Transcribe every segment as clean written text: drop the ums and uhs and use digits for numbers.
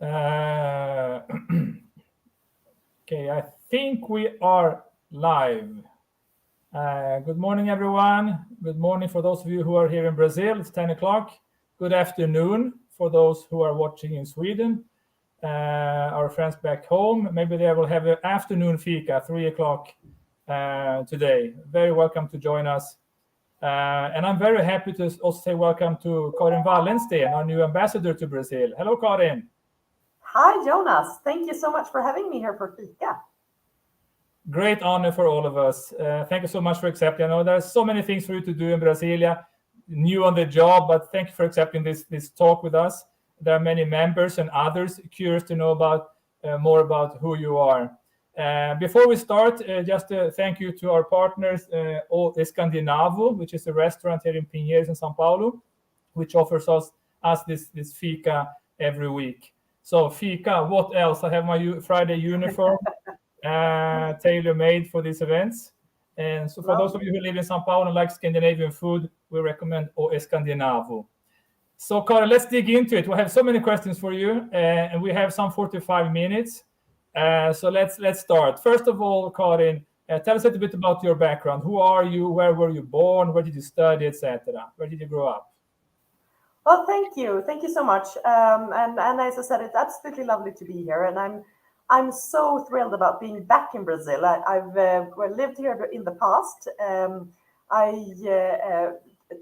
Okay, I think we are live. Good morning, everyone. Good morning for those of you who are here in Brazil. It's 10 o'clock. Good afternoon for those who are watching in Sweden. Our friends back home, maybe they will have an afternoon Fika, 3 o'clock today. Very welcome to join us. And I'm very happy to also say welcome to Karin Wallensteen, our new ambassador to Brazil. Hello, Karin. Hi, Jonas. Thank you so much for having me here for Fika. Great honor for all of us. Thank you so much for accepting. I know there's so many things for you to do in Brasilia, new on the job, but thank you for accepting this talk with us. There are many members and others curious to know about more about who you are. Before we start, just thank you to our partners, O Escandinavo, which is a restaurant here in Pinheiros in São Paulo, which offers us this Fika every week. So Fika, what else? I have my Friday uniform, tailor-made for these events. And so for those of you who live in São Paulo and like Scandinavian food, we recommend O Escandinavo. So Karin, let's dig into it. We have so many questions for you, and we have some 45 minutes. So let's start. First of all, Karin, tell us a little bit about your background. Who are you? Where were you born? Where did you study, etc.? Where did you grow up? Well, thank you so much. And as I said, it's absolutely lovely to be here, and I'm so thrilled about being back in Brazil. I've lived here in the past.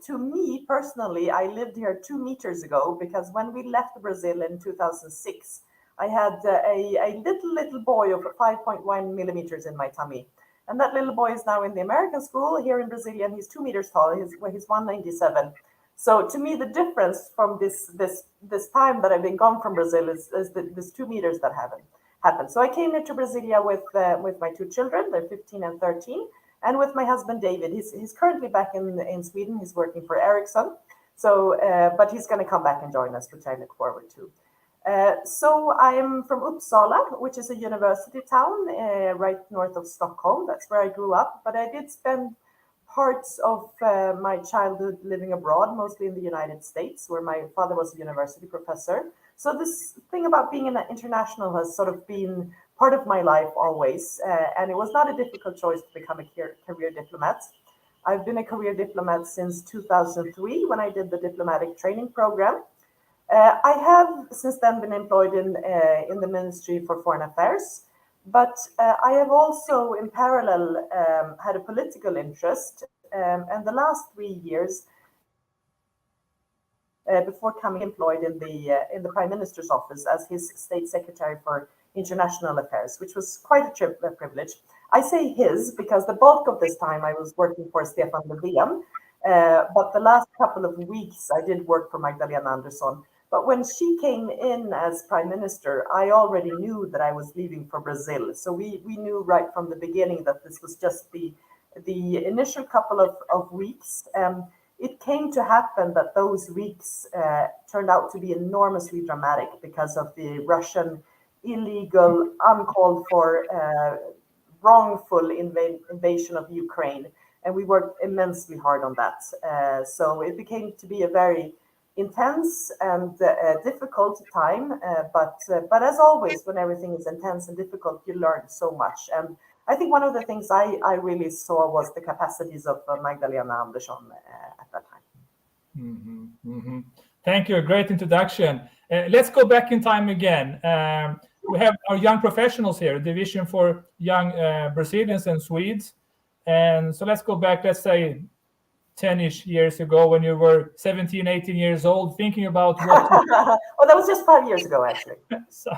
To me personally, I lived here 2 meters ago because when we left Brazil in 2006, I had a little boy of 5.1 millimeters in my tummy. And that little boy is now in the American school here in Brasilia, and he's 2 meters tall. He's 197. So to me, the difference from this time that I've been gone from Brazil is this 2 meters that happened. So I came here to Brasilia with my 2 children. They're 15 and 13. And with my husband, David. He's currently back in Sweden. He's working for Ericsson. So, but he's going to come back and join us, which I look forward to. So I'm from Uppsala, which is a university town right north of Stockholm. That's where I grew up. But I did spend parts of my childhood living abroad, mostly in the United States, where my father was a university professor. So this thing about being an international has sort of been part of my life always. And it was not a difficult choice to become a career diplomat. I've been a career diplomat since 2003 when I did the diplomatic training program. I have since then been employed in the Ministry for Foreign Affairs, but I have also in parallel had a political interest. And the last 3 years, before coming employed in the Prime Minister's office as his State Secretary for International Affairs, which was quite a privilege. I say his because the bulk of this time I was working for Stefan Löfven, but the last couple of weeks I did work for Magdalena Andersson. But when she came in as Prime Minister, I already knew that I was leaving for Brazil. So we knew right from the beginning that this was just the initial couple of weeks. It came to happen that those weeks turned out to be enormously dramatic because of the Russian illegal, uncalled for, wrongful invasion of Ukraine. And we worked immensely hard on that. So it became to be a very intense and difficult time. But as always, when everything is intense and difficult, you learn so much. And I think one of the things I really saw was the capacities of Magdalena Andersson at that time. Mm-hmm, mm-hmm. Thank you. Great introduction. Let's go back in time again. We have our young professionals here, a division for young Brazilians and Swedes. And so let's go back, let's say 10-ish years ago when you were 17, 18 years old, thinking about what... Oh, that was just 5 years ago, actually. So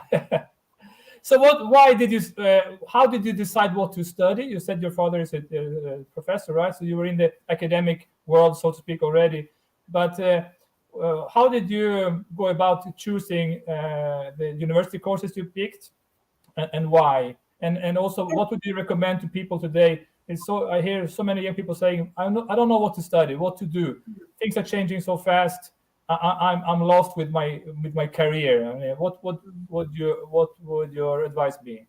how did you decide what to study? You said your father is a professor, right? So you were in the academic world, so to speak, already. But how did you go about choosing the university courses you picked, and why? And also, what would you recommend to people today? I hear so many young people saying, I don't know what to study, what to do. Things are changing so fast. I'm lost with my career. I mean, what would your advice be?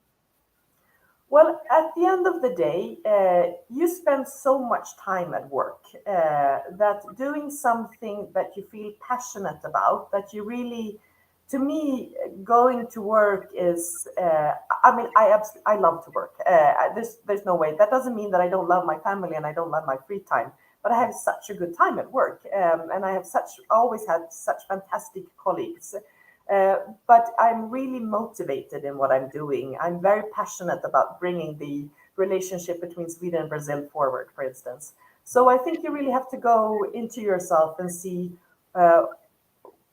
Well, at the end of the day, you spend so much time at work that doing something that you feel passionate about, that you really to me, going to work is, I love to work. There's no way. That doesn't mean that I don't love my family and I don't love my free time, but I have such a good time at work. And I have always had such fantastic colleagues. But I'm really motivated in what I'm doing. I'm very passionate about bringing the relationship between Sweden and Brazil forward, for instance. So I think you really have to go into yourself and see, uh,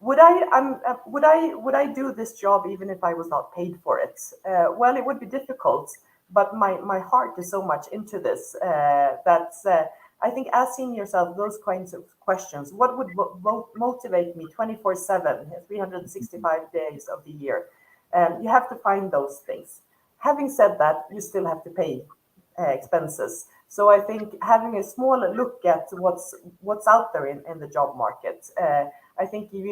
would I do this job even if I was not paid for it? Well, it would be difficult, but my heart is so much into this that I think asking yourself those kinds of questions, what would motivate me 24/7, 365 days of the year? You have to find those things. Having said that, you still have to pay expenses. So I think having a smaller look at what's out there in the job market. I think you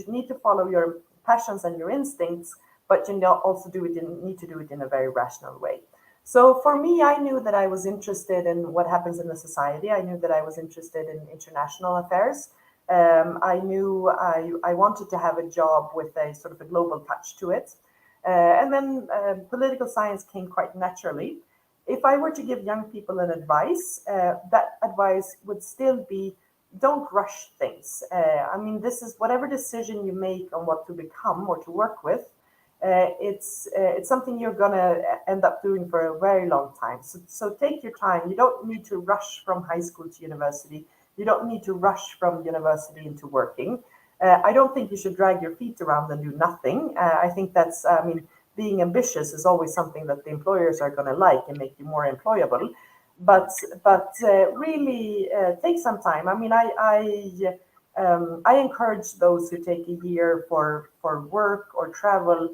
need to follow your passions and your instincts, but you also need to do it in a very rational way. So for me, I knew that I was interested in what happens in the society. I knew that I was interested in international affairs. I knew I wanted to have a job with a sort of a global touch to it. And then political science came quite naturally. If I were to give young people an advice, that advice would still be, don't rush things. This is whatever decision you make on what to become or to work with. It's something you're gonna end up doing for a very long time. So take your time. You don't need to rush from high school to university. You don't need to rush from university into working. I don't think you should drag your feet around and do nothing. I think being ambitious is always something that the employers are going to like and make you more employable. But really take some time. I encourage those who take a year for work or travel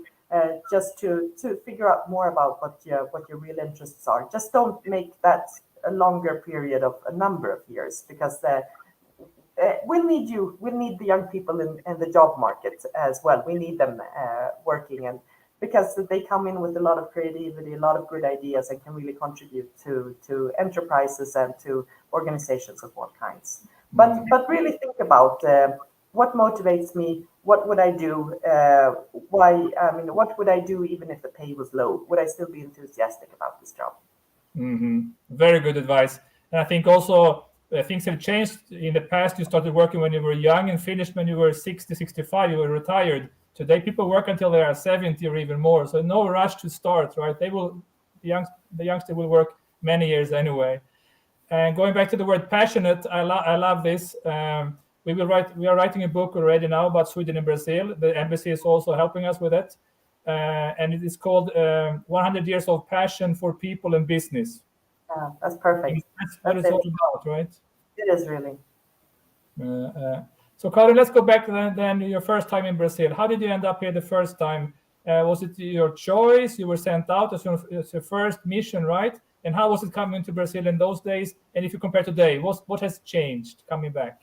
just to figure out more about what your real interests are. Just don't make that a longer period of a number of years, because we'll need you. We'll need the young people in the job market as well. We need them working, and because they come in with a lot of creativity, a lot of good ideas, and can really contribute to enterprises and to organizations of all kinds. But really think about what motivates me. What would I do? What would I do even if the pay was low? Would I still be enthusiastic about this job? Very good advice. And I think also things have changed. In the past, you started working when you were young and finished when you were 60, 65, you were retired. Today, people work until they are 70 or even more. So no rush to start, right? The youngster will work many years anyway. And going back to the word passionate, I love this. We are writing a book already now about Sweden and Brazil. The embassy is also helping us with it. And it is called 100 Years of Passion for People and Business. That's perfect. That's what it's all about, right? It is really. So, Karin, let's go back then your first time in Brazil. How did you end up here the first time? Was it your choice? You were sent out as your first mission, right? And how was it coming to Brazil in those days? And if you compare today, what has changed coming back?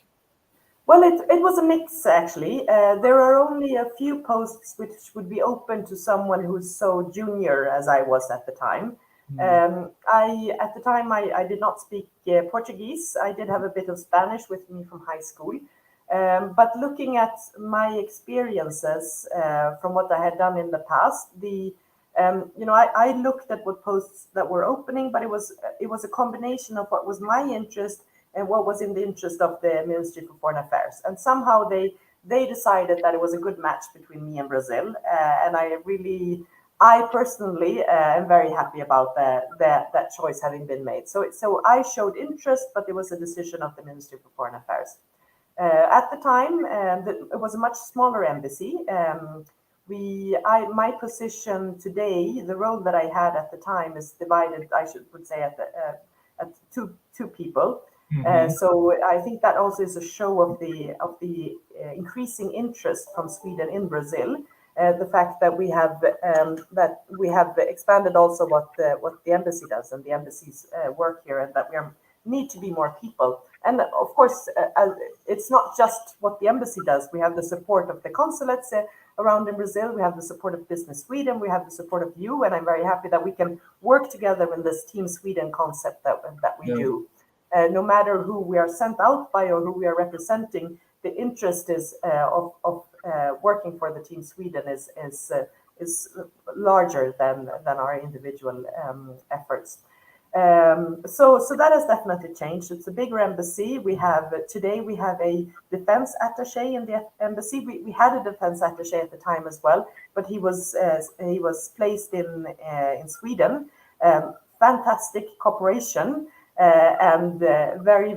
Well, it was a mix, actually. There are only a few posts which would be open to someone who's so junior as I was at the time. At the time, I did not speak Portuguese. I did have a bit of Spanish with me from high school. But looking at my experiences from what I had done in the past, I looked at what posts that were opening, but it was a combination of what was my interest and what was in the interest of the Ministry for Foreign Affairs. And somehow they decided that it was a good match between me and Brazil. And I personally am very happy about that choice having been made. So I showed interest, but it was a decision of the Ministry for Foreign Affairs. At the time, it was a much smaller embassy. My position today, the role that I had at the time, is divided, would say, at two people. So I think that also is a show of the increasing interest from Sweden in Brazil. The fact that we have expanded also what the embassy does and the embassy's work here, and that we need to be more people. And of course, it's not just what the embassy does. We have the support of the consulates around in Brazil. We have the support of Business Sweden. We have the support of you. And I'm very happy that we can work together in this Team Sweden concept that we do. No matter who we are sent out by or who we are representing, the interest is of working for the Team Sweden is larger than our individual efforts. So that has definitely changed. It's a bigger embassy. Today we have a defense attaché in the embassy. We had a defense attaché at the time as well, but he was placed in Sweden. Fantastic cooperation and very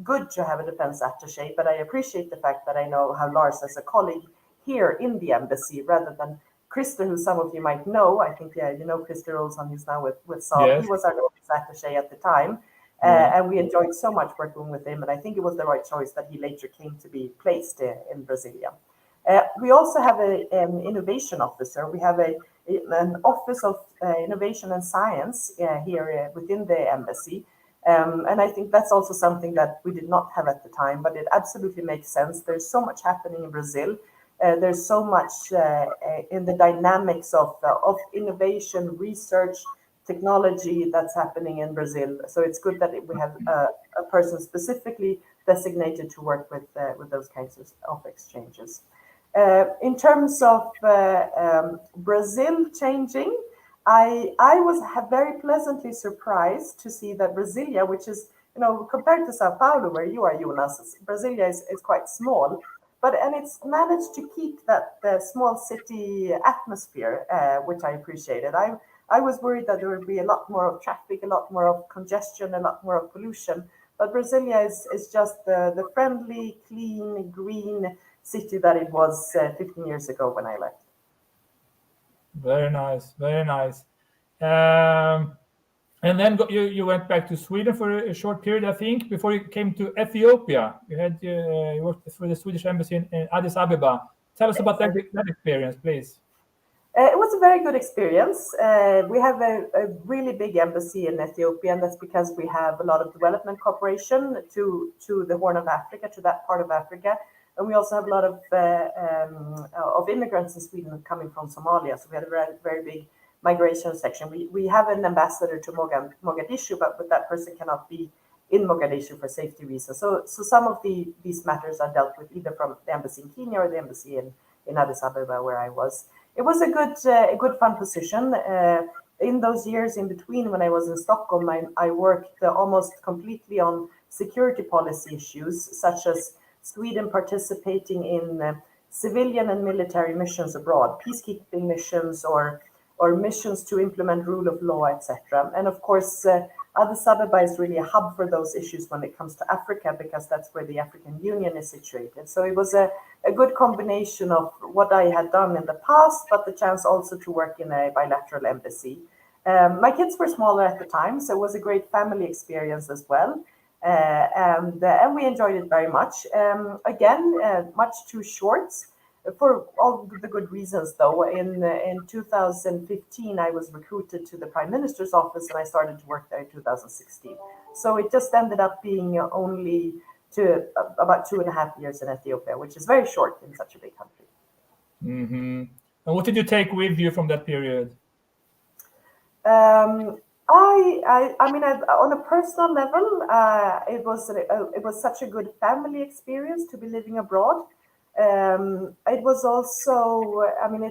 good to have a defense attaché. But I appreciate the fact that I know how Lars as a colleague here in the embassy, rather than Christer, who some of you might know. I think you know Christer Olsson. He's now with Saab. Yes. He was our defense attaché at the time, and we enjoyed so much working with him. And I think it was the right choice that he later came to be placed in Brasilia. We also have an innovation officer. We have an office of innovation and science here within the embassy. And I think that's also something that we did not have at the time, but it absolutely makes sense. There's so much happening in Brazil. There's so much in the dynamics of innovation, research, technology that's happening in Brazil. So it's good that we have a person specifically designated to work with those kinds of exchanges. In terms of Brazil changing, I was very pleasantly surprised to see that Brasilia, which is, compared to Sao Paulo, where you are, Jonas, Brasilia is quite small, and it's managed to keep that small city atmosphere, which I appreciated. I was worried that there would be a lot more of traffic, a lot more of congestion, a lot more of pollution, but Brasilia is just the friendly, clean, green city that it was 15 years ago when I left. Very nice, very nice. And then you went back to Sweden for a short period, I think, before you came to Ethiopia. You worked for the Swedish embassy in Addis Ababa. Tell us about that experience, please. It was a very good experience. We have a really big embassy in Ethiopia, and that's because we have a lot of development cooperation to the Horn of Africa, to that part of Africa. And we also have a lot of immigrants in Sweden coming from Somalia. So we had a very, very big migration section. We have an ambassador to Mogadishu, but that person cannot be in Mogadishu for safety reasons. So some of these matters are dealt with either from the embassy in Kenya or the embassy in Addis Ababa, where I was. It was a good fun position. In those years in between, when I was in Stockholm, I worked almost completely on security policy issues, such as Sweden participating in civilian and military missions abroad, peacekeeping missions or missions to implement rule of law, etc. And of course, Addis Ababa is really a hub for those issues when it comes to Africa, because that's where the African Union is situated. So it was a good combination of what I had done in the past, but the chance also to work in a bilateral embassy. My kids were smaller at the time, so it was a great family experience as well. And we enjoyed it very much. Again, much too short for all the good reasons, though. In 2015, I was recruited to the Prime Minister's office, and I started to work there in 2016. So it just ended up being only about 2.5 years in Ethiopia, which is very short in such a big country. Mm-hmm. And what did you take with you from that period? I mean, on a personal level, it was such a good family experience to be living abroad. It was also, I mean,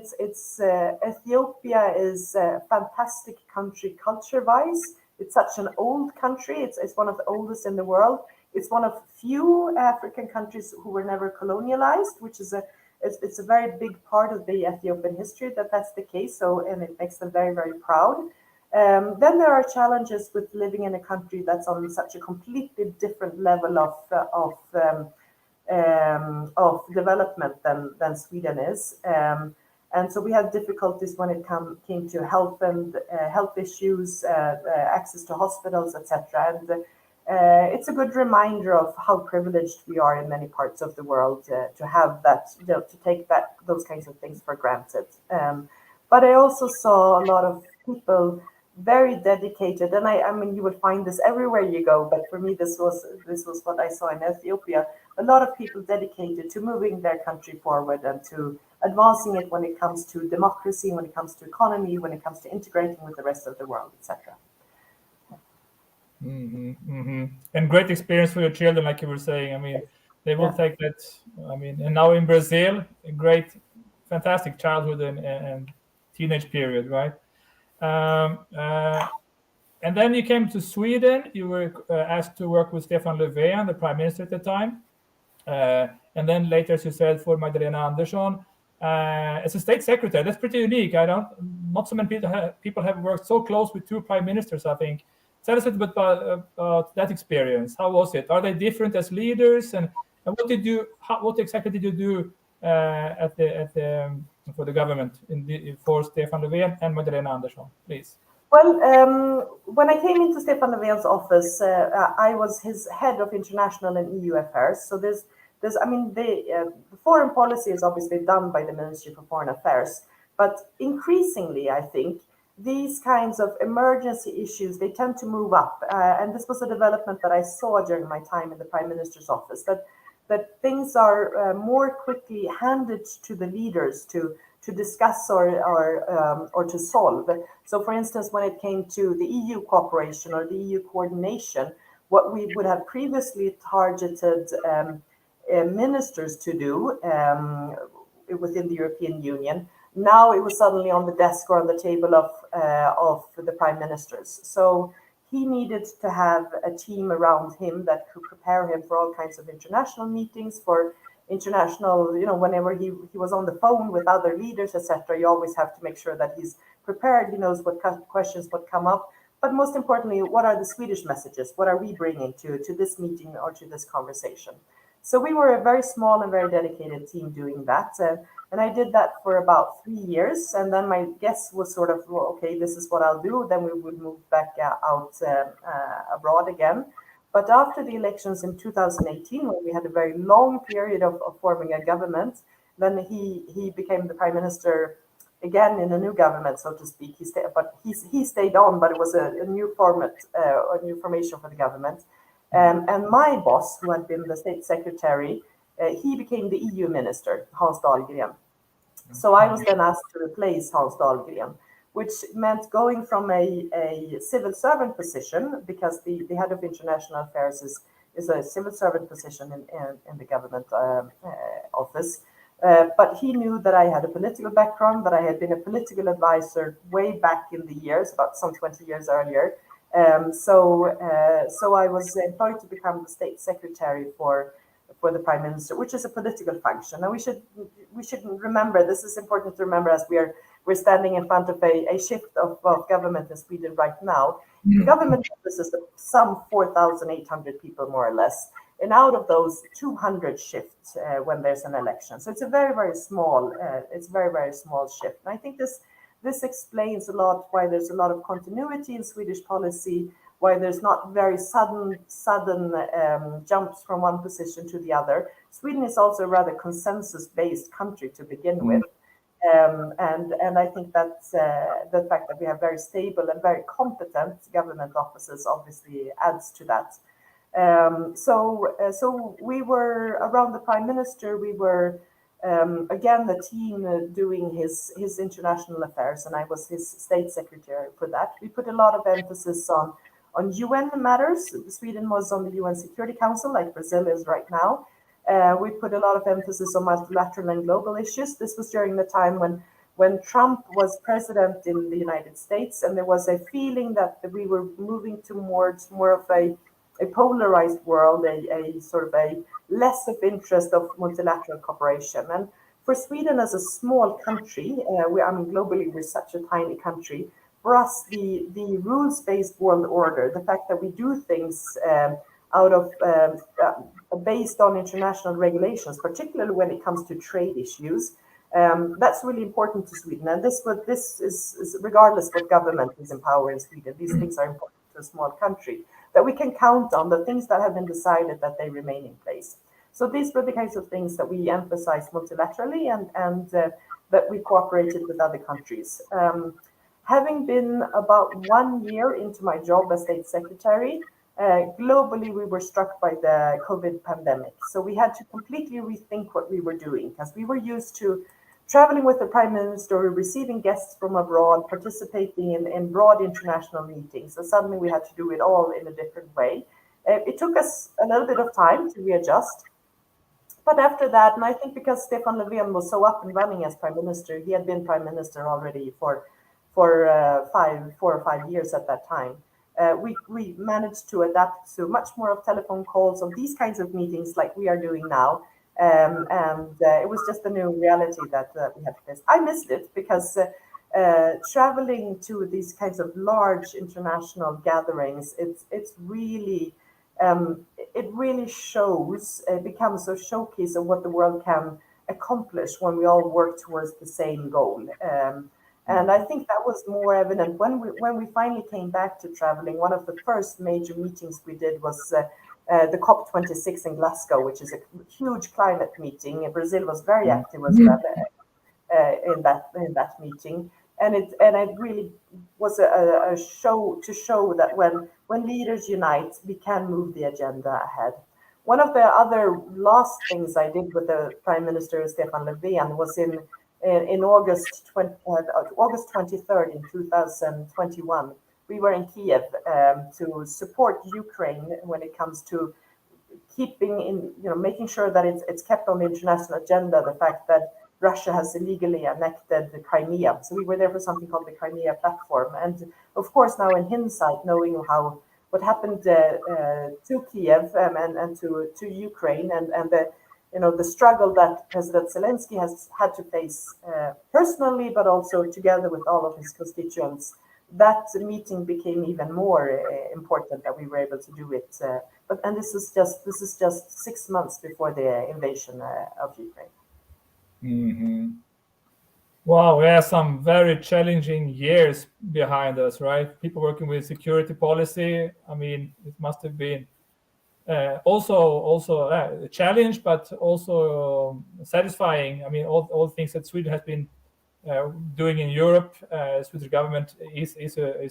Ethiopia is a fantastic country culture-wise. It's such an old country. It's one of the oldest in the world. It's one of few African countries who were never colonialized, which is it's a very big part of the Ethiopian history that's the case. So, and it makes them very, very proud. Then there are challenges with living in a country that's on such a completely different level of development than Sweden is. And so we had difficulties when it came to health and health issues, access to hospitals, etc. And it's a good reminder of how privileged we are in many parts of the world to have that, to take those kinds of things for granted. But I also saw a lot of people very dedicated, and I mean, you would find this everywhere you go, but for me this was what I saw in Ethiopia. A lot of people dedicated to moving their country forward and to advancing it when it comes to democracy, when it comes to economy, when it comes to integrating with the rest of the world, etc. And great experience for your children, like you were saying. I mean, they will Yeah. take that. I mean, and now in Brazil, a great, fantastic childhood and teenage period, right? Um, uh, and then you came to Sweden. You were asked to work with Stefan Löfven, the prime minister at the time. And then later, as you said, for Magdalena Andersson as a state secretary. That's pretty unique. Not so many people have worked so close with two prime ministers, I think. Tell us a little bit about that experience. How was it? Are they different as leaders? And what exactly did you do for the government for Stefan Löfven and Magdalena Andersson, please? Well, when I came into Stefan Löfven's office, I was his head of international and EU affairs. So the foreign policy is obviously done by the Ministry for Foreign Affairs, but increasingly, I think these kinds of emergency issues they tend to move up, and this was a development that I saw during my time in the Prime Minister's office. That things are more quickly handed to the leaders to discuss or to solve. So, for instance, when it came to the EU cooperation or the EU coordination, what we would have previously targeted ministers to do within the European Union, now it was suddenly on the desk or on the table of the prime ministers. So he needed to have a team around him that could prepare him for all kinds of international meetings, for international, whenever he was on the phone with other leaders, etc. You always have to make sure that he's prepared. He knows what questions would come up. But most importantly, what are the Swedish messages? What are we bringing to this meeting or to this conversation? So we were a very small and very dedicated team doing that. And I did that for about 3 years. And then my guess was sort of, well, okay, this is what I'll do. Then we would move back out abroad again. But after the elections in 2018, when we had a very long period of forming a government, then he became the prime minister again in a new government, so to speak. He stayed on, but it was a new format, a new formation for the government. And my boss, who had been the state secretary, he became the EU minister, Hans Dahlgren. So I was then asked to replace Hans Dahlgren, which meant going from a civil servant position, because the head of international affairs is a civil servant position in the government office. But he knew that I had a political background, that I had been a political advisor way back in the years, about some 20 years earlier. So I was employed to become the state secretary for the prime minister, which is a political function. And we should remember, this is important to remember, as we're standing in front of a shift of government in Sweden right now. The government consists of some 4,800 people, more or less. And out of those, 200 shift when there's an election. So it's a very, very small, very small shift. And I think this explains a lot why there's a lot of continuity in Swedish policy, why there's not very sudden jumps from one position to the other. Sweden is also a rather consensus-based country to begin with. And I think that's the fact that we have very stable and very competent government offices obviously adds to that. So we were around the prime minister. We were again the team doing his international affairs, and I was his state secretary for that. We put a lot of emphasis on UN matters. Sweden was on the UN Security Council, like Brazil is right now. We put a lot of emphasis on multilateral and global issues. This was during the time when Trump was president in the United States, and there was a feeling that we were moving towards more of a polarized world, a sort of a less of interest of multilateral cooperation. And for Sweden as a small country, globally we're such a tiny country. For us, the rules-based world order, the fact that we do things based on international regulations, particularly when it comes to trade issues, that's really important to Sweden. And this is regardless what government is in power in Sweden, these things are important to a small country, that we can count on the things that have been decided, that they remain in place. So these were the kinds of things that we emphasized multilaterally and that we cooperated with other countries. Having been about 1 year into my job as state secretary, globally we were struck by the COVID pandemic. So we had to completely rethink what we were doing, because we were used to traveling with the Prime Minister, receiving guests from abroad, participating in broad international meetings. And suddenly we had to do it all in a different way. It took us a little bit of time to readjust. But after that, and I think because Stefan Löfven was so up and running as Prime Minister, he had been Prime Minister already for 4 or 5 years at that time. We managed to adapt to much more of telephone calls, of these kinds of meetings like we are doing now. And it was just a new reality that we had to face. I missed it because traveling to these kinds of large international gatherings, it's really it really shows. It becomes a showcase of what the world can accomplish when we all work towards the same goal. And I think that was more evident when we finally came back to traveling. One of the first major meetings we did was the COP26 in Glasgow, which is a huge climate meeting. Brazil was very active as well in that meeting, and it really was a show to show that when leaders unite, we can move the agenda ahead. One of the other last things I did with the Prime Minister Stefan Löfven was in August 23rd in 2021. We were in Kiev to support Ukraine when it comes to making sure that it's kept on the international agenda, the fact that Russia has illegally annexed the Crimea. So we were there for something called the Crimea Platform. And of course, now in hindsight, knowing what happened to Kiev and to Ukraine and the struggle that President Zelensky has had to face personally, but also together with all of his constituents, that meeting became even more important that we were able to do it. And this is just 6 months before the invasion of Ukraine. Mm-hmm. Wow, we have some very challenging years behind us, right? People working with security policy. I mean, it must have been also a challenge, but also satisfying. I mean, all things that Sweden has been doing in Europe. Swedish government is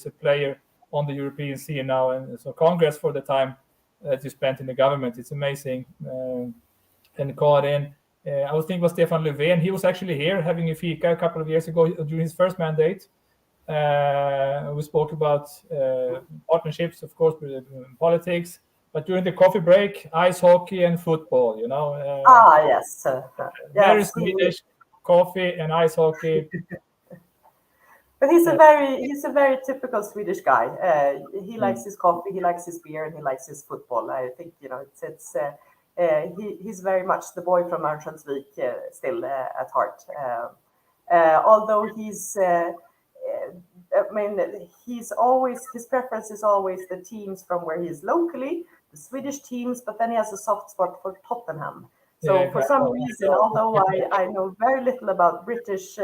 a player on the European scene now, and so Congress for the time that you spent in the government, it's amazing. And Karin, I was thinking about Stefan Löfven. He was actually here having a Fika a couple of years ago during his first mandate. We spoke about partnerships, of course, with politics, but during the coffee break, ice hockey and football. Yes, Very yes. Swedish, coffee and ice hockey. But he's a very typical Swedish guy. He likes his coffee, he likes his beer, and he likes his football. I think he's very much the boy from Örnsköldsvik still at heart. Although his preference is always the teams from where he is locally, the Swedish teams, but then he has a soft spot for Tottenham. So for some reason, although I know very little about British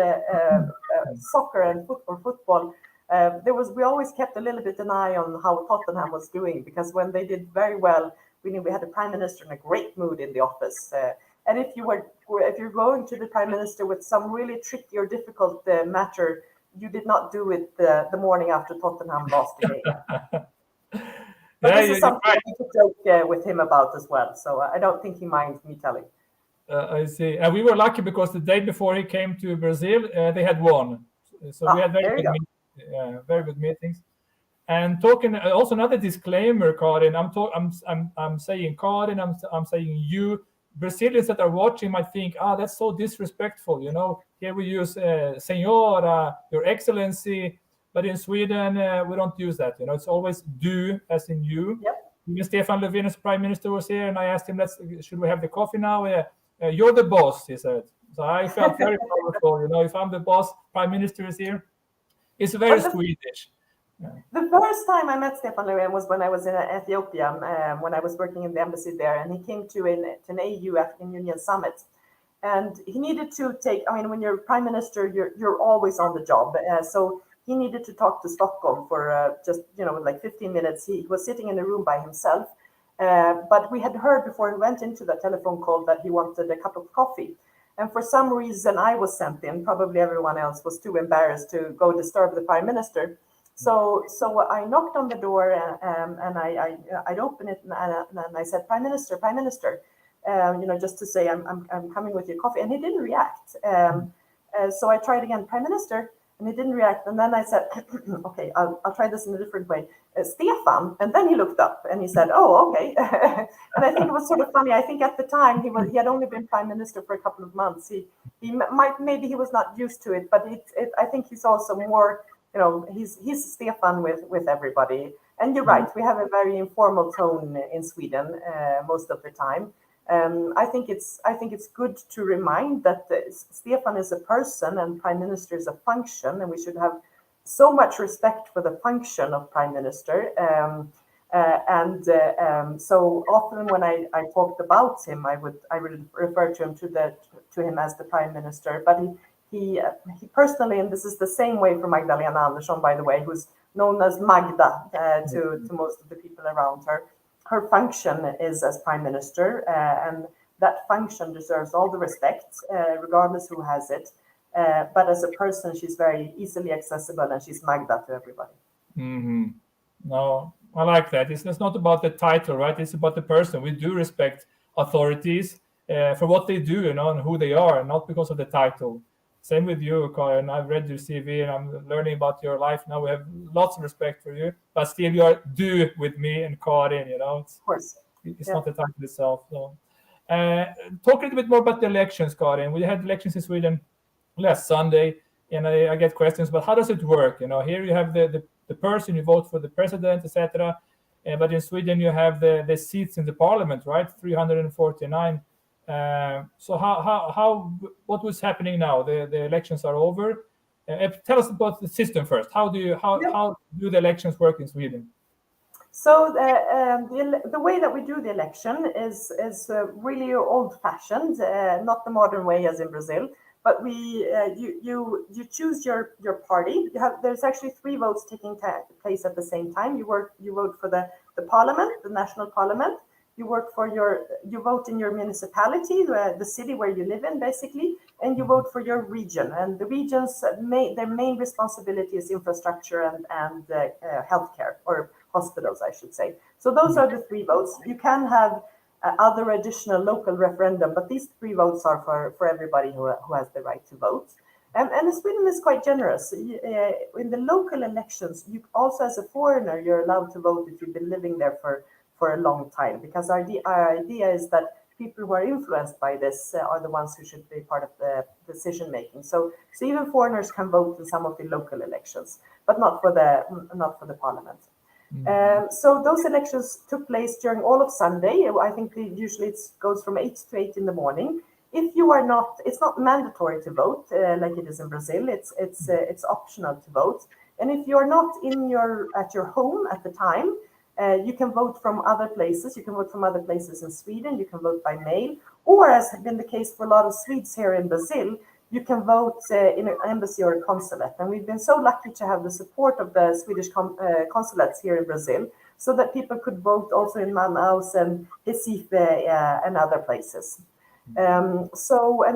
soccer and football, we always kept a little bit an eye on how Tottenham was doing, because when they did very well, we knew we had a prime minister in a great mood in the office. And if you're going to the prime minister with some really tricky or difficult matter, you did not do it the morning after Tottenham lost the game. But this is something I could joke with him about as well. So I don't think he minds me telling. I see. And we were lucky because the day before he came to Brazil, they had won. So we had very good meetings. And talking also another disclaimer, Karin. I'm saying Karin. I'm saying you. Brazilians that are watching might think, that's so disrespectful. Here we use Senora, Your Excellency. But in Sweden, we don't use that. It's always du, as in you. Yep. Even Stefan Löfven, as Prime Minister, was here, and I asked him, should we have the coffee now? You're the boss, he said. So I felt very powerful. If I'm the boss, Prime Minister is here. It's very Swedish. Yeah. The first time I met Stefan Löfven was when I was in Ethiopia, when I was working in the embassy there, and he came to an AU African Union summit. And he needed to when you're Prime Minister, you're always on the job. So he needed to talk to Stockholm for just 15 minutes. He was sitting in a room by himself, but we had heard before he went into the telephone call that he wanted a cup of coffee. And for some reason, I was sent in. Probably everyone else was too embarrassed to go disturb the Prime Minister. So I knocked on the door and I'd open it and I said, Prime Minister, just to say I'm coming with your coffee. And he didn't react. So I tried again, Prime Minister, and he didn't react. And then I said, okay, I'll try this in a different way. Stefan. And then he looked up and he said, oh, okay. And I think it was sort of funny. I think at the time he had only been Prime Minister for a couple of months. Maybe he was not used to it, but I think he's also more, he's Stefan with everybody. And you're right, we have a very informal tone in Sweden most of the time. I think it's good to remind that Stefan is a person and Prime Minister is a function, and we should have so much respect for the function of Prime Minister. So often when I talked about him, I would refer to him as the Prime Minister. But he personally, and this is the same way for Magdalena Andersson, by the way, who's known as Magda to most of the people around her. Her function is as Prime Minister, and that function deserves all the respect, regardless who has it. But as a person, she's very easily accessible, and she's Magda to everybody. Mm-hmm. No, I like that. It's not about the title, right? It's about the person. We do respect authorities for what they do, and who they are, not because of the title. Same with you, Karin. I've read your CV and I'm learning about your life now. We have lots of respect for you, but still you are due with me and Karin, Of course. It's not the title itself. So, talk a little bit more about the elections, Karin. We had elections in Sweden last Sunday, and I get questions, but how does it work? Here you have the person, you vote for the president, etc. But in Sweden you have the seats in the parliament, right? 349. So what was happening now? The elections are over. Tell us about the system first. How do the elections work in Sweden? So the way that we do the election is really old-fashioned, not the modern way as in Brazil. But you choose your party. There's actually 3 votes taking place at the same time. You vote for the parliament, the national parliament. You vote in your municipality, the city where you live in, basically, and you vote for your region. And the regions, their main responsibility is infrastructure and healthcare, or hospitals, I should say. So those are the 3 votes. You can have other additional local referendum, but these 3 votes are for everybody who has the right to vote. And Sweden is quite generous. In the local elections, you also, as a foreigner, you're allowed to vote if you've been living there for a long time, because our idea is that people who are influenced by this are the ones who should be part of the decision making. So even foreigners can vote in some of the local elections, but not for the parliament. So those elections took place during all of Sunday. I think usually it goes from 8 to 8 in the morning. If you are not, it's not mandatory to vote like it is in Brazil. It's optional to vote. And if you're not at your home at the time, you can vote from other places. You can vote from other places in Sweden. You can vote by mail, or as has been the case for a lot of Swedes here in Brazil, you can vote in an embassy or a consulate. And we've been so lucky to have the support of the Swedish consulates here in Brazil, so that people could vote also in Manaus and Recife and other places. And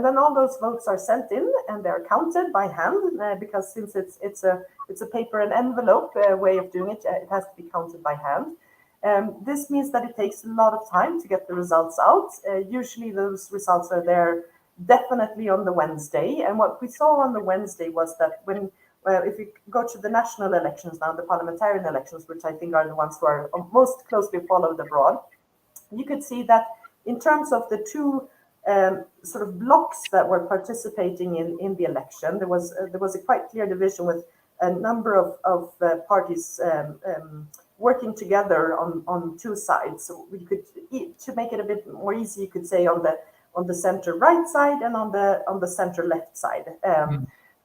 then all those votes are sent in and they're counted by hand, because since it's a paper and envelope way of doing it, it has to be counted by hand. This means that it takes a lot of time to get the results out. Usually those results are there definitely on the Wednesday. And what we saw on the Wednesday was that if you go to the national elections now, the parliamentarian elections, which I think are the ones who are most closely followed abroad, you could see that in terms of the 2 sort of blocks that were participating in the election, there was a quite clear division with a number of parties working together on 2 sides. So we could, to make it a bit more easy, you could say on the center right side and on the center left side.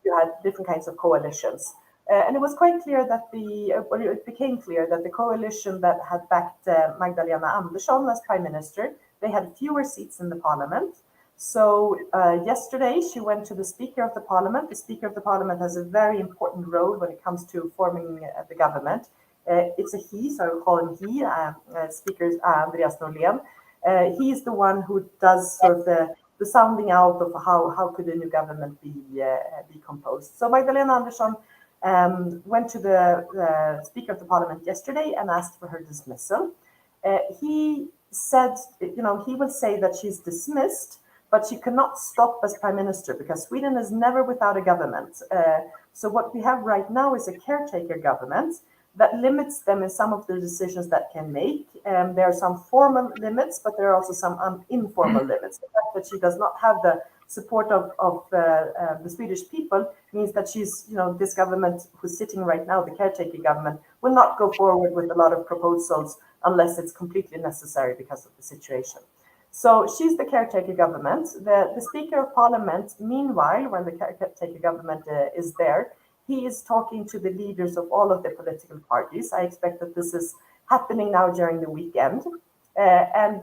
You had different kinds of coalitions. And it was quite clear that it became clear that the coalition that had backed Magdalena Andersson as Prime Minister, they had fewer seats in the parliament. So yesterday she went to the Speaker of the Parliament. The Speaker of the Parliament has a very important role when it comes to forming the government. It's a he, so I will call him he, Speaker Andreas Norlén. He's the one who does sort of the sounding out of how could a new government be composed. So Magdalena Andersson went to the Speaker of the Parliament yesterday and asked for her dismissal. He said, he will say that she's dismissed, but she cannot stop as prime minister because Sweden is never without a government. So what we have right now is a caretaker government that limits them in some of the decisions that can make. There are some formal limits, but there are also some informal limits. The fact that she does not have the support of the Swedish people means that she's, this government who's sitting right now, the caretaker government, will not go forward with a lot of proposals unless it's completely necessary because of the situation. So she's the caretaker government. The Speaker of Parliament, meanwhile, when the caretaker government is there, he is talking to the leaders of all of the political parties. I expect that this is happening now during the weekend. And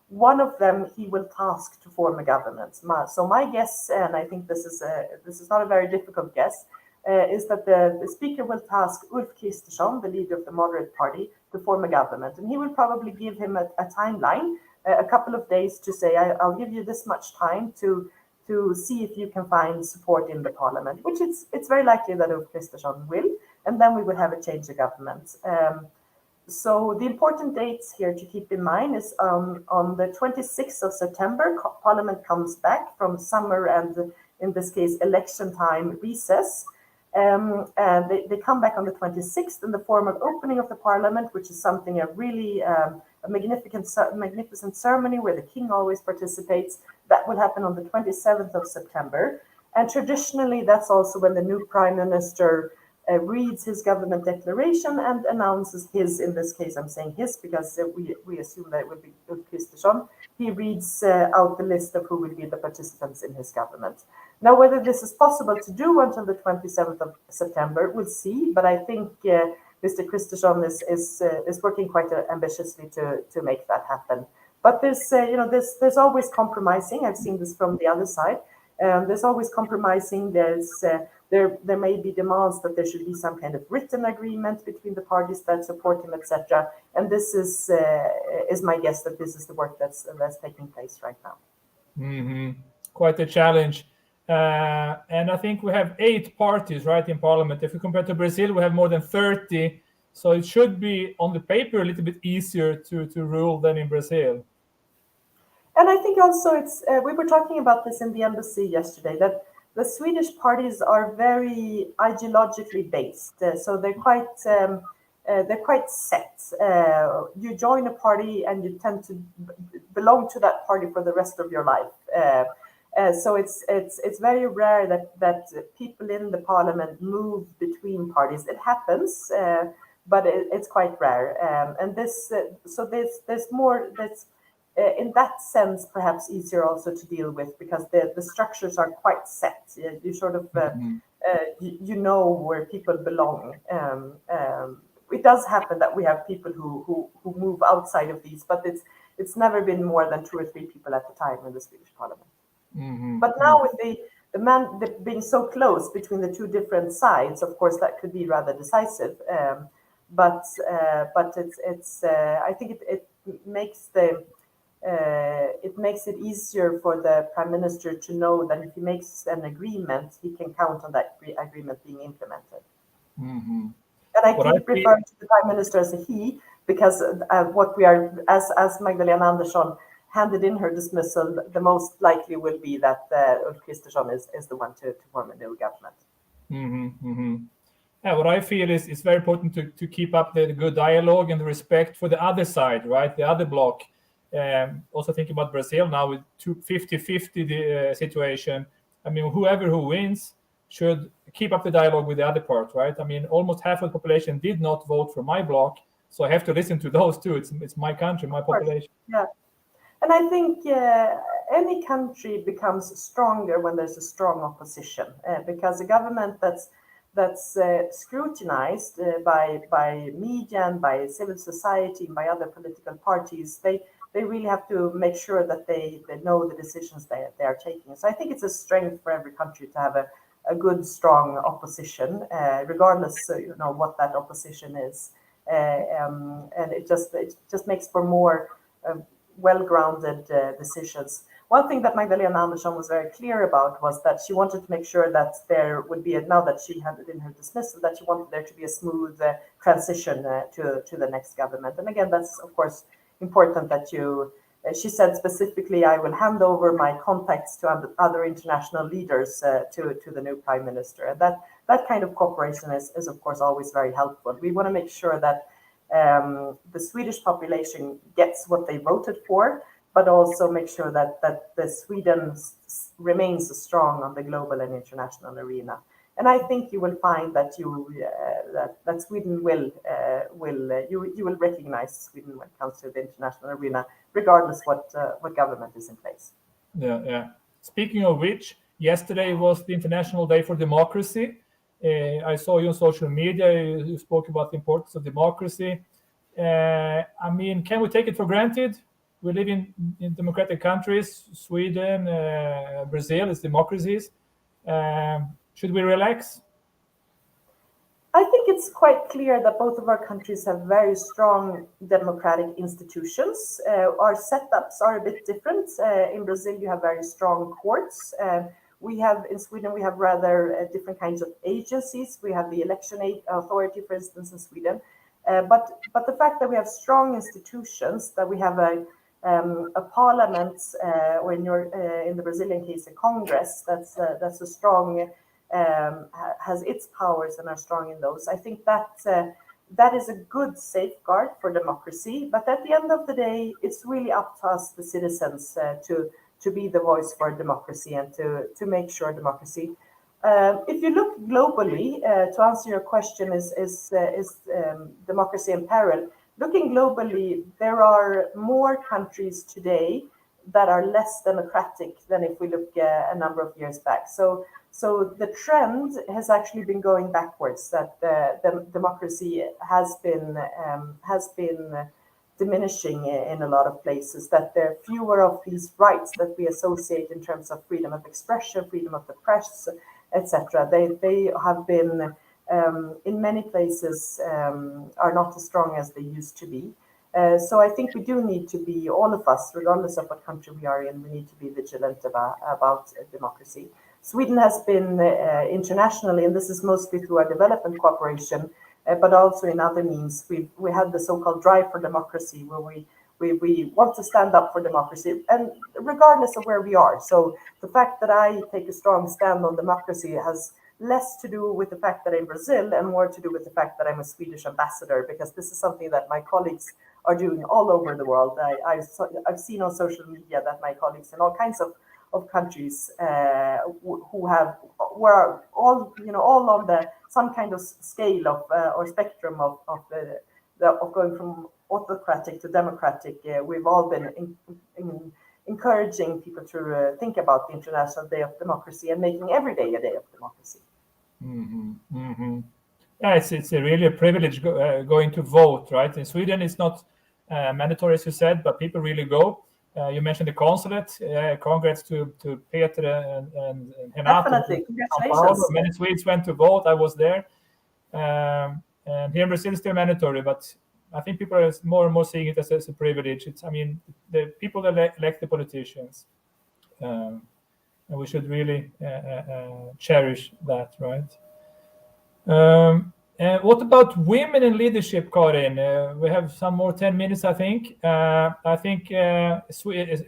one of them he will task to form a government. So my guess, and I think this is not a very difficult guess, is that the Speaker will task Ulf Kristersson, the leader of the Moderate Party, to form a government. And he will probably give him a timeline, a couple of days to say, I'll give you this much time to see if you can find support in the parliament, which it's very likely that Ulf Kristersson will, and then we will have a change of government. So the important dates here to keep in mind is on the 26th of September, Parliament comes back from summer and, in this case, election time recess. And they come back on the 26th in the formal opening of the Parliament, which is something a magnificent ceremony where the king always participates. That will happen on the 27th of September. And traditionally, that's also when the new Prime Minister reads his government declaration and announces his, in this case, I'm saying his because we assume that it will be Ulf Kristersson. He reads out the list of who will be the participants in his government. Now, whether this is possible to do until the 27th of September, we'll see. But I think Mr. Kristersson is working quite ambitiously to make that happen. But there's always compromising. I've seen this from the other side. There's always compromising. There may be demands that there should be some kind of written agreement between the parties that support him, etc. And this is my guess that this is the work that's taking place right now. Mm-hmm. Quite a challenge. And I think we have 8 parties, right, in parliament. If we compare to Brazil, we have more than 30. So it should be, on the paper, a little bit easier to rule than in Brazil. And I think also we were talking about this in the embassy yesterday, that the Swedish parties are very ideologically based. So they're quite set. You join a party and you tend to belong to that party for the rest of your life. So it's very rare that people in the parliament move between parties. It happens, but it's quite rare. And there's more that's in that sense perhaps easier also to deal with because the structures are quite set. You sort of you know where people belong. It does happen that we have people who move outside of these, but it's never been more than 2 or 3 people at a time in the Swedish parliament. Mm-hmm. But now with the being so close between the 2 different sides, of course, that could be rather decisive. But it's I think it makes it easier for the Prime Minister to know that if he makes an agreement, he can count on that agreement being implemented. Mm-hmm. And I keep referring to the Prime Minister as a he because what we are, as Magdalena Andersson handed in her dismissal, the most likely will be that Ulf Kristersson is the one to form a new government. Mm-hmm, mm-hmm. Yeah, what I feel is it's very important to keep up the good dialogue and the respect for the other side, right? The other bloc. Also think about Brazil now with 50-50 situation. I mean, who wins should keep up the dialogue with the other part, right? I mean, almost half of the population did not vote for my bloc, so I have to listen to those too. It's my country, my population. Yeah. And I think any country becomes stronger when there's a strong opposition, because a government that's scrutinized by media and by civil society and by other political parties, they really have to make sure that they know the decisions they are taking. So I think it's a strength for every country to have a good, strong opposition, regardless what that opposition is, and it just makes for more well-grounded decisions. One thing that Magdalena Andersson was very clear about was that she wanted to make sure that there would be, now that she handed in her dismissal, that she wanted there to be a smooth transition to the next government. And again, that's of course important that you she said specifically, I will hand over my contacts to other international leaders to the new prime minister. And that kind of cooperation is of course always very helpful. We want to make sure that the Swedish population gets what they voted for, but also make sure that the Sweden remains strong on the global and international arena. And I think you will find that that Sweden will recognize Sweden when it comes to the international arena, regardless what government is in place. Yeah. Speaking of which, yesterday was the International Day for Democracy. I saw you on social media. You spoke about the importance of democracy. I mean, can we take it for granted? We live in democratic countries. Sweden, Brazil is democracies. Should we relax? I think it's quite clear that both of our countries have very strong democratic institutions. Our setups are a bit different. In Brazil, you have very strong courts. In Sweden, we have rather different kinds of agencies. We have the election authority, for instance, in Sweden. But the fact that we have strong institutions, that we have a parliament, or in the Brazilian case, a Congress that's a strong, has its powers and are strong in those. I think that is a good safeguard for democracy. But at the end of the day, it's really up to us, the citizens, to be the voice for democracy and to make sure democracy. If you look globally, to answer your question, is democracy in peril? Looking globally, there are more countries today that are less democratic than if we look a number of years back. So the trend has actually been going backwards. That the democracy has been diminishing in a lot of places. That there are fewer of these rights that we associate in terms of freedom of expression, freedom of the press, etc. They have been in many places are not as strong as they used to be. So I think we do need to be, all of us, regardless of what country we are in, we need to be vigilant about democracy. Sweden has been internationally, and this is mostly through our development cooperation, but also in other means. We had the so-called drive for democracy, where we want to stand up for democracy, and regardless of where we are. So the fact that I take a strong stand on democracy has less to do with the fact that I'm in Brazil and more to do with the fact that I'm a Swedish ambassador, because this is something that my colleagues are doing all over the world. I've seen on social media that my colleagues in all kinds of countries were all on some kind of scale of or spectrum of going from autocratic to democratic. We've all been encouraging people to think about the International Day of Democracy and making every day a day of democracy. Mm-hmm. Mm-hmm. Yeah, it's really a privilege going to vote, right? In Sweden, it's not mandatory, as you said, but people really go. You mentioned the consulate. Congrats to Peter and Renato. Definitely, congratulations. Many Swedes went to vote. I was there. And here in Brazil, it's still mandatory, but I think people are more and more seeing it as a privilege. The people elect the politicians. And we should really cherish that, right? And what about women in leadership, Karin? We have some more 10 minutes, I think.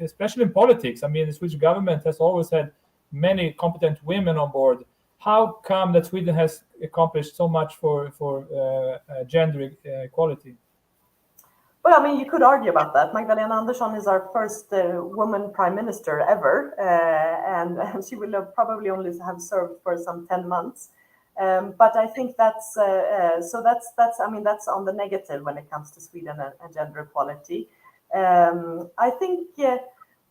Especially in politics, the Swedish government has always had many competent women on board. How come that Sweden has accomplished so much for gender equality? Well, you could argue about that. Magdalena Andersson is our first woman prime minister ever, and she will probably only have served for some 10 months. But I think that's on the negative when it comes to Sweden and gender equality. I think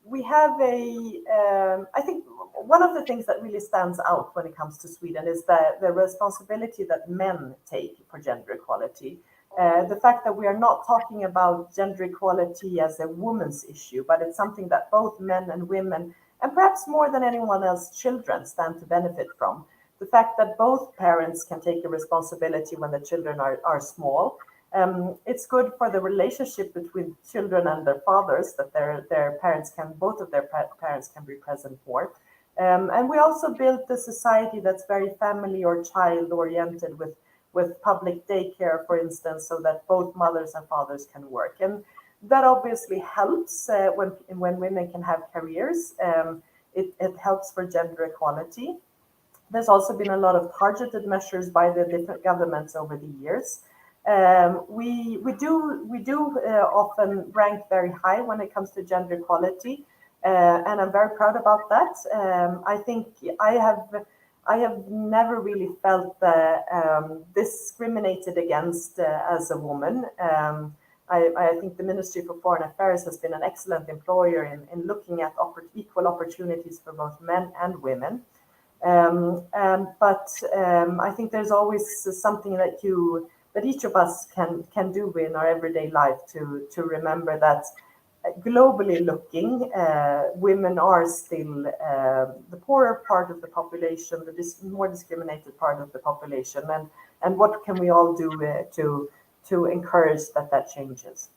we have I think one of the things that really stands out when it comes to Sweden is the responsibility that men take for gender equality. The fact that we are not talking about gender equality as a woman's issue, but it's something that both men and women, and perhaps more than anyone else, children stand to benefit from. The fact that both parents can take a responsibility when the children are small. It's good for the relationship between children and their fathers, that both of their parents can be present for. And we also built a society that's very family or child oriented with public daycare, for instance, so that both mothers and fathers can work. And That obviously helps when women can have careers. It helps for gender equality. There's also been a lot of targeted measures by the different governments over the years. We do often rank very high when it comes to gender equality, and I'm very proud about that. I think I have never really felt discriminated against as a woman. I think the Ministry for Foreign Affairs has been an excellent employer in looking at equal opportunities for both men and women. But I think there's always something that each of us can do in our everyday life to remember that globally looking, women are still the poorer part of the population, the more discriminated part of the population, and what can we all do to encourage that changes.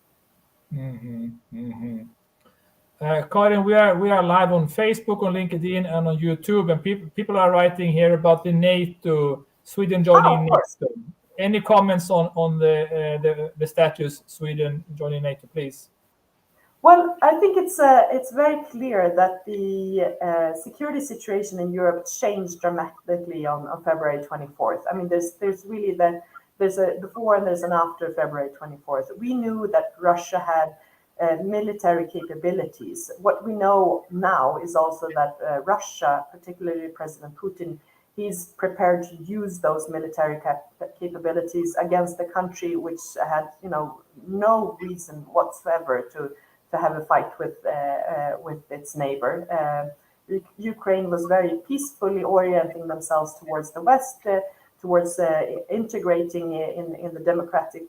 Karin, we are live on Facebook, on LinkedIn, and on YouTube, and people are writing here about the NATO, Sweden joining NATO. Any comments on the status Sweden joining NATO, please? Well, I think it's very clear that the security situation in Europe changed dramatically on February 24th. I mean, there's really there's a before and there's an after February 24th. We knew that Russia had military capabilities. What we know now is also that Russia, particularly President Putin, he's prepared to use those military capabilities against the country which had, no reason whatsoever to have a fight with its neighbor. Ukraine was very peacefully orienting themselves towards the West, towards integrating in the democratic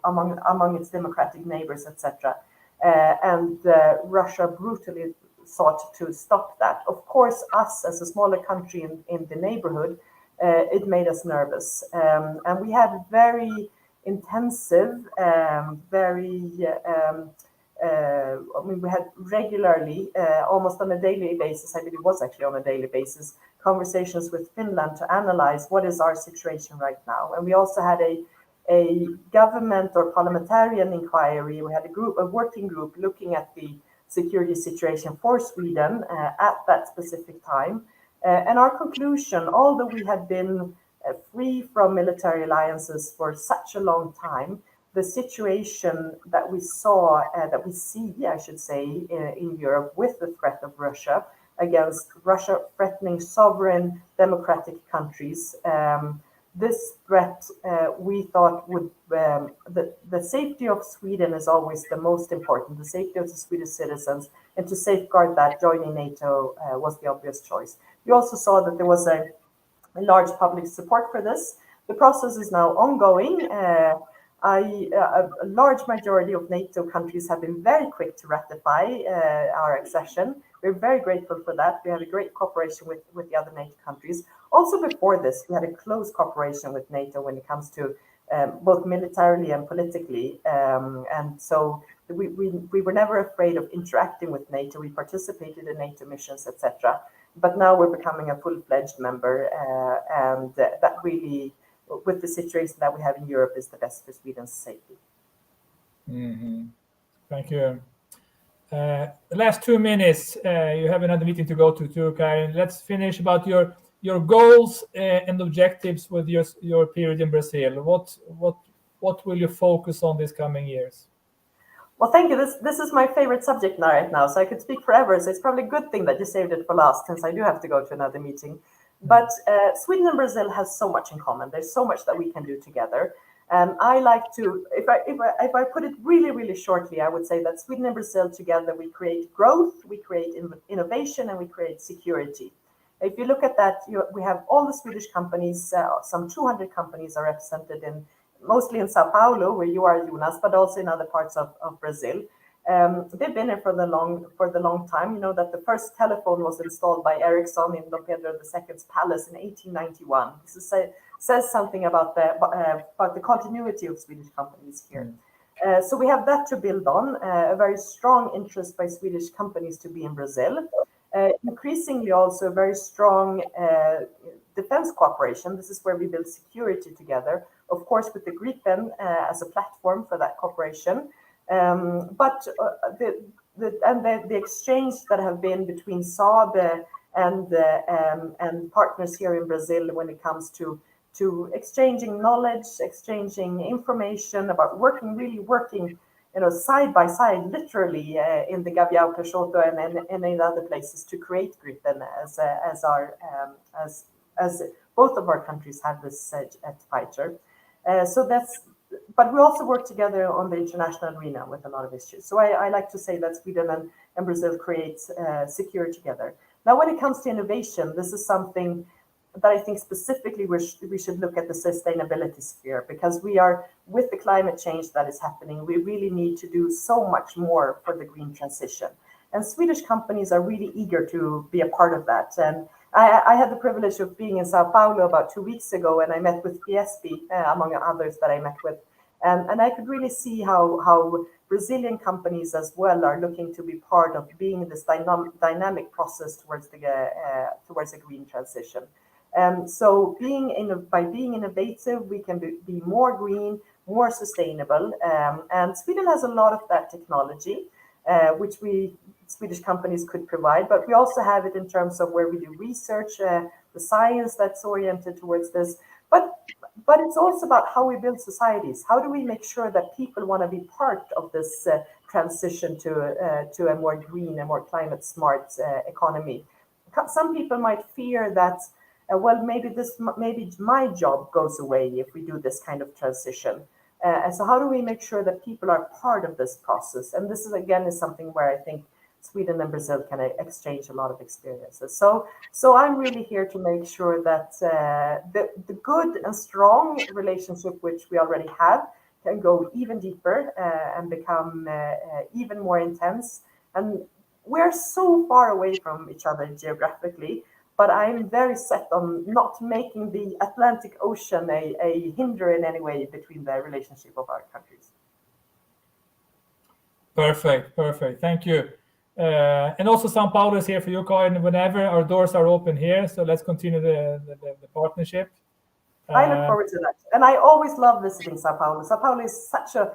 among its democratic neighbors, etc. And Russia brutally sought to stop that. Of course, us as a smaller country in the neighborhood, it made us nervous, and we had very intensive, we had regularly, almost on a daily basis, I believe it was actually on a daily basis, conversations with Finland to analyze what is our situation right now. And we also had a government or parliamentarian inquiry. We had a working group looking at the security situation for Sweden at that specific time. And our conclusion, although we had been free from military alliances for such a long time, the situation that we see, I should say, in Europe with the threat of Russia against Russia threatening sovereign democratic countries, this threat we thought would, the safety of Sweden is always the most important, the safety of the Swedish citizens, and to safeguard that, joining NATO was the obvious choice. We also saw that there was a large public support for this. The process is now ongoing. A large majority of NATO countries have been very quick to ratify our accession. We're very grateful for that. We have a great cooperation with the other NATO countries. Also before this, we had a close cooperation with NATO when it comes to both militarily and politically. And so we were never afraid of interacting with NATO. We participated in NATO missions, etc. But now we're becoming a full-fledged member, and that really, with the situation that we have in Europe, is the best for Sweden's safety. Thank you. The last 2 minutes, you have another meeting to go to, Karin. Let's finish about your goals and objectives with your period in Brazil. What will you focus on these coming years? Well, thank you. This is my favorite subject now, right now, so I could speak forever. So it's probably a good thing that you saved it for last, since I do have to go to another meeting. But Sweden and Brazil has so much in common. There's so much that we can do together. I like to, if I put it really, really shortly, I would say that Sweden and Brazil together, we create growth, we create innovation, and we create security. If you look at that, we have all the Swedish companies, some 200 companies are represented mostly in Sao Paulo, where you are, Jonas, but also in other parts of Brazil. They've been here for the long time. You know that the first telephone was installed by Ericsson in Dom Pedro II's palace in 1891. This says something about the continuity of Swedish companies here. So we have that to build on, a very strong interest by Swedish companies to be in Brazil. Increasingly also a very strong defense cooperation. This is where we build security together, of course, with the Gripen as a platform for that cooperation. But the exchange that have been between Saab and partners here in Brazil when it comes to exchanging knowledge, exchanging information about working, side by side, literally in the Gavião Peixoto and in other places to create Gripen as both of our countries have this fighter. But we also work together on the international arena with a lot of issues. So I like to say that Sweden and Brazil create secure together. Now, when it comes to innovation, this is something that I think specifically we should look at the sustainability sphere, because we are, with the climate change that is happening, we really need to do so much more for the green transition. And Swedish companies are really eager to be a part of that. And I had the privilege of being in Sao Paulo about 2 weeks ago, and I met with PSP, among others that I met with. And I could really see how Brazilian companies as well are looking to be part of being this dynamic process towards a green transition. So by being innovative, we can be more green, more sustainable. And Sweden has a lot of that technology, which Swedish companies could provide, but we also have it in terms of where we do research, the science that's oriented towards this. But it's also about how we build societies. How do we make sure that people want to be part of this transition to a more green, a more climate smart economy? Some people might fear that, maybe my job goes away if we do this kind of transition. And so how do we make sure that people are part of this process? And this is something where I think Sweden and Brazil can exchange a lot of experiences. So I'm really here to make sure that the good and strong relationship which we already have can go even deeper and become even more intense. And we're so far away from each other geographically, but I'm very set on not making the Atlantic Ocean a hinder in any way between the relationship of our countries. Perfect. Thank you. And also Sao Paulo is here for you, Karin, whenever. Our doors are open here, so let's continue the partnership. I look forward to that. And I always love visiting Sao Paulo. Sao Paulo is such a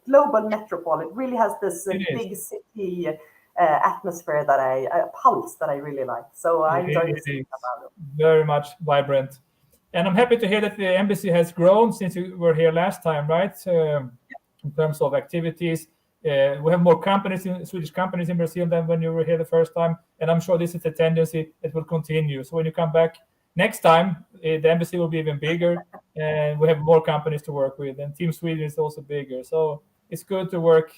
global metropole. It really has this big city atmosphere a pulse that I really like. So I enjoy visiting Sao Paulo. Very much vibrant. And I'm happy to hear that the embassy has grown since you were here last time, right? In terms of activities. We have more Swedish companies in Brazil than when you were here the first time. And I'm sure this is a tendency that will continue. So when you come back next time, the embassy will be even bigger. And we have more companies to work with. And Team Sweden is also bigger. So it's good to work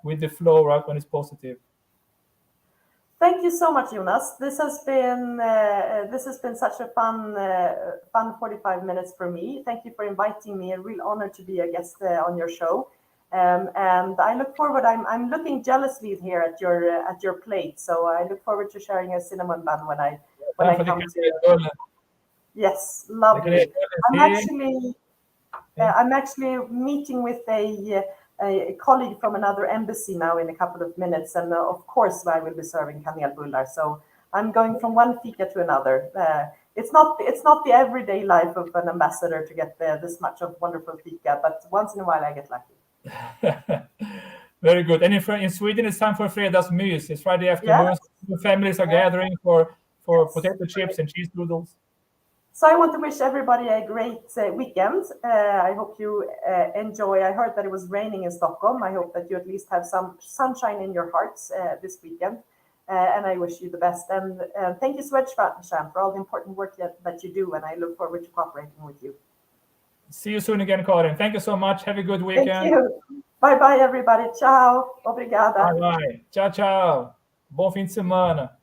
with the flow, right, when it's positive. Thank you so much, Jonas. This has been such a fun 45 minutes for me. Thank you for inviting me. A real honor to be a guest on your show. And I look forward. I'm looking jealously here at your plate. So I look forward to sharing a cinnamon bun when I come to. Yes, lovely. I'm actually meeting with a colleague from another embassy now in a couple of minutes, and of course I will be serving kanelbullar. So I'm going from one fika to another. It's not the everyday life of an ambassador to get this much of wonderful fika, but once in a while I get lucky. Very good. And in Sweden, it's time for fredagsmys. It's Friday afternoon. Yes. The families are gathering for potato chips and cheese doodles. So I want to wish everybody a great weekend. I hope you enjoy. I heard that it was raining in Stockholm. I hope that you at least have some sunshine in your hearts this weekend. And I wish you the best. And thank you, Swedish Prime, for all the important work that you do. And I look forward to cooperating with you. See you soon again, Karin. Thank you so much. Have a good weekend. Thank you. Bye-bye, everybody. Ciao. Obrigada. Bye-bye. Ciao, ciao. Bom fim de semana.